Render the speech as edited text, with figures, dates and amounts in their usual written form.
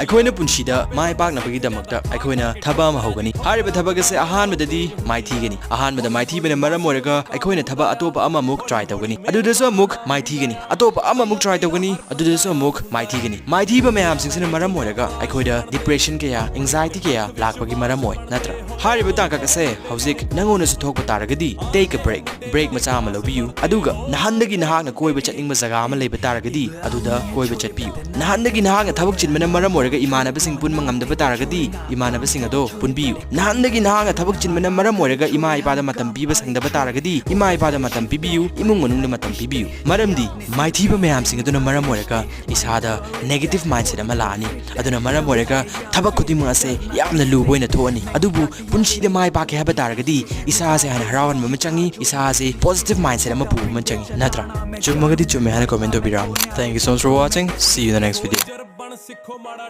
ꯑꯩꯈꯣꯏꯅ ꯄꯨꯟꯁꯤꯗ ꯃꯥꯏ ꯄꯥꯛꯅꯕꯒꯤꯗꯃꯛꯇ ꯑꯩꯈꯣꯏꯅ ꯊꯕꯛ ꯑꯃ ꯍꯧꯒꯅꯤ ꯍꯥꯏꯔꯤꯕ ꯊꯕꯛ ꯑꯁꯤ ꯑꯍꯥꯟꯕꯗꯗꯤ ꯃꯥꯏꯊꯤꯒꯅꯤ ꯑꯍꯥꯟꯕꯗ ꯃꯥꯏꯊꯤꯕꯅ ꯃꯔꯝ ꯑꯣꯏꯔꯒ ꯑꯩꯈꯣꯏꯅ ꯊꯕꯛ ꯑꯇꯣꯞꯄ ꯑꯃꯃꯨꯛ ꯇ꯭ꯔꯥꯏ ꯇꯧꯒꯅꯤ ꯑꯗꯨꯗꯁꯨ ꯑꯃꯨꯛ ꯃꯥꯏꯊꯤꯒꯅꯤ ꯑꯇꯣꯞꯄ ꯑꯃꯃꯨꯛ ꯇ꯭ꯔꯥꯏ ꯇꯧꯒꯅꯤ ꯑꯗꯨꯗꯁꯨ ꯑꯃꯨꯛ ꯃꯥꯏꯊꯤꯒꯅꯤ ꯃꯥꯏꯊꯤꯕ ꯃꯌꯥꯝꯁꯤꯡꯁꯤꯅ ꯃꯔꯝ ꯑꯣꯏꯔꯒ ꯑꯩꯈꯣꯏꯗ ꯗꯤꯄ꯭ꯔꯦꯁꯟ ꯀꯌꯥ ꯑꯦꯡꯖꯥꯏꯇꯤ ꯀꯌꯥ ꯂꯥꯛꯄꯒꯤ ꯃꯔꯝ ꯑꯣꯏ ꯅꯠꯇ꯭ꯔꯥ ꯍꯥꯏꯔꯤꯕ ꯇꯥꯡꯀꯛ ꯑꯁꯦ ꯍꯧꯖꯤꯛ ꯅꯉꯣꯟꯗꯁꯨ ꯊꯣꯛꯄ ꯇꯥꯔꯒꯗꯤ ꯇꯦꯛ ꯑ ꯕ꯭ꯔꯦꯛ ꯃꯆꯥ ꯑꯃ ꯂꯧꯕꯤꯌꯨ ꯑꯗꯨꯒ ꯅꯍꯥꯟꯗꯒꯤ ꯅꯍꯥꯛꯅ ꯀꯣꯏꯕ ꯆꯠꯅꯤꯡꯕ ꯖꯒꯥ ꯑꯃ ꯂꯩꯕ ꯇꯥꯔꯒꯗꯤ ꯑꯗꯨꯗ ꯀꯣꯏꯕ ꯆꯠꯄꯤꯌꯨ ꯅꯍꯥꯟꯗꯒꯤ ꯅꯍꯥꯛꯅ ꯊꯕꯛ ꯆꯤꯟꯕꯅ ꯃꯔꯝ ꯑꯣꯏꯔꯒ इमानबसिंग पुनम ngамꯗꯕ ꯇꯥꯔꯒꯗꯤ इमानबसिंग ꯑꯗꯣ ꯄꯨꯟꯕꯤꯌꯨ ꯅꯍꯥꯟꯗꯒꯤ ꯅꯍꯥꯛꯅ ꯊꯕꯛ ꯆꯤꯟꯕꯅ ꯃꯔꯝ ꯑꯣꯏꯔꯒ इमा इपादा मतम पीबा संगदब ꯇꯥꯔꯒꯗꯤ इमा इपादा मतम पीबियु इमुंग मनुंग मतम पीबियु मरमदि माइथीबा मयामसिंग अदुना मरम ओइरगा इसादा नेगेटिव माइंडसेट अमा लानी अदुना मरम ओइरगा थबक खुदिमु असे यामना लुबो ओइना थोअनी अदुबु पुंसीदा माइ पाके हाबा तारगदि इसासे हाना हरावन मम चंगी इसासे पॉजिटिव माइंडसेट अमा पुबा मन चंगी नत्रा चुमगदि चुमे हाना कमेंट तोबिराम thank you so much for watching see you in the next video